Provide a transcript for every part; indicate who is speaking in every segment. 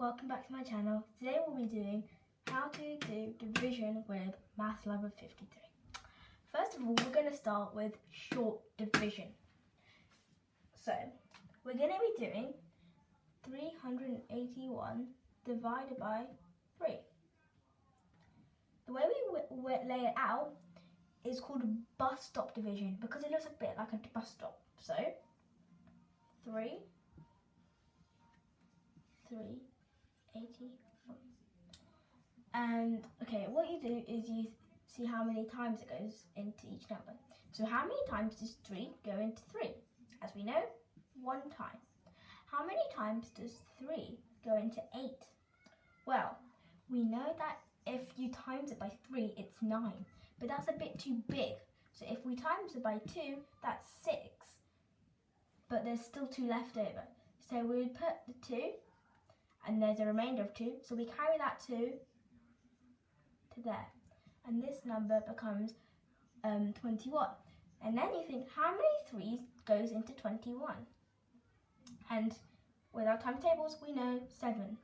Speaker 1: welcome back to my channel. Today we'll be doing how to do division with Maths Lover 53. First of all, we're going to start with short division. So, we're going to be doing 381 divided by 3. The way we lay it out is called a bus stop division because it looks a bit like a bus stop. So, 381. And okay, what you do is you see how many times it goes into each number. So how many times does 3 go into 3? As we know, 1 time. How many times does 3 go into 8? Well, we know that if you times it by 3, it's 9. But that's a bit too big. So if we times it by 2, that's 6. But there's still 2 left over. So we would put the 2, and there's a remainder of 2. So we carry that 2 to there. And this number becomes 21. And then you think, how many 3s goes into 21? And with our timetables, we know 7.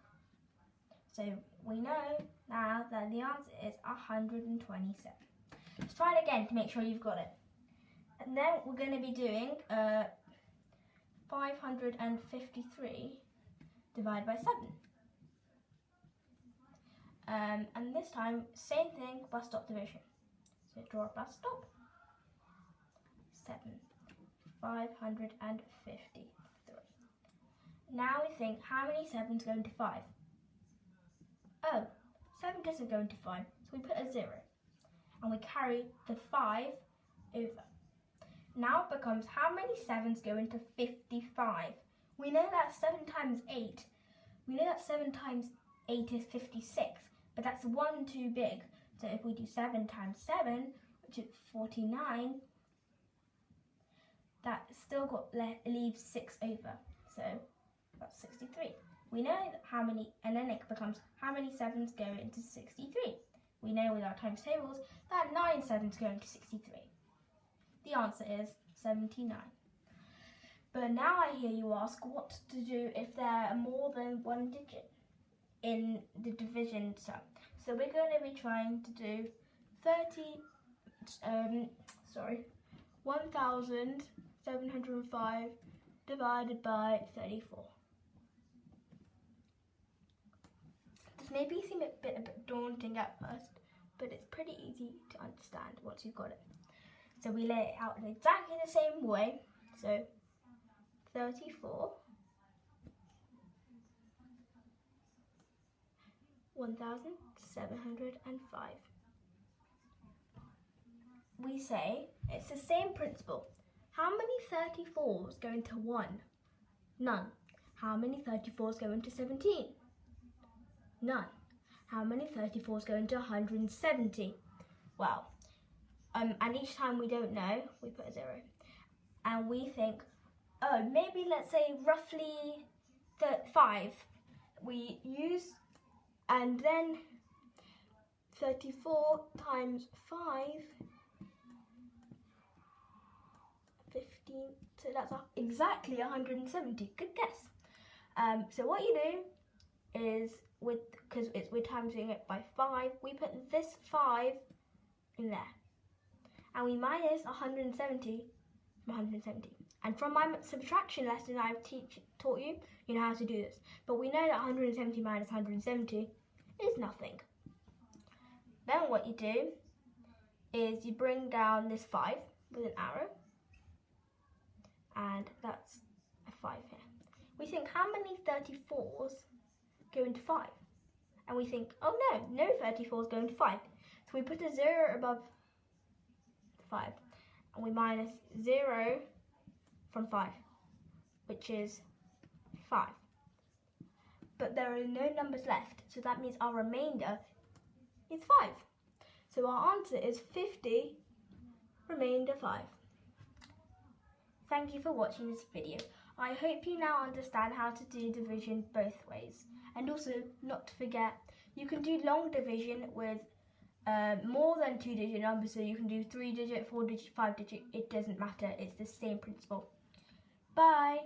Speaker 1: So we know now that the answer is 127. Let's try it again to make sure you've got it. And then we're going to be doing 553 divided by 7. And this time, same thing, bus stop division. So draw a bus stop. 7. 553. Now we think, how many 7s go into 5? Oh, 7 doesn't go into 5, so we put a 0. And we carry the 5 over. Now it becomes, how many 7s go into 55? We know that 7 times 8. We know that 7 times 8 is 56, but that's 1 too big. So if we do 7 times 7, which is 49, that still leaves 6 over. So that's 63. We know how many, and then it becomes, how many 7s go into 63? We know with our times tables that 9 7s go into 63. The answer is 79. But now I hear you ask what to do if there are more than one digit in the division sum. So we're going to be trying to do 1,705 divided by 34. This may seem a bit daunting at first, but it's pretty easy to understand once you've got it. So we lay it out in exactly the same way. So 34, 1,705. We say it's the same principle. How many 34s go into 1? None. How many 34s go into 17? None. How many 34s go into 170? Well, and each time we don't know, we put a 0. And we think, oh, maybe let's say roughly 5. We use, and then 34 times 5, 15, so that's exactly 170. Good guess. So what you do is, because we're timesing it by 5, we put this 5 in there. And we minus 170 from 170. And from my subtraction lesson I've taught you, you know how to do this. But we know that 170 minus 170 is nothing. Then what you do is you bring down this 5 with an arrow. And that's a 5 here. We think, how many 34s go into 5? And we think, oh no 34s go into 5. So we put a 0 above 5. And we minus 0 from 5, which is 5. But there are no numbers left, so that means our remainder is 5. So our answer is 50, remainder 5. Thank you for watching this video. I hope you now understand how to do division both ways. And also, not to forget, you can do long division with more than 2-digit numbers, so you can do 3-digit, 4-digit, 5-digit, it doesn't matter, it's the same principle. Bye!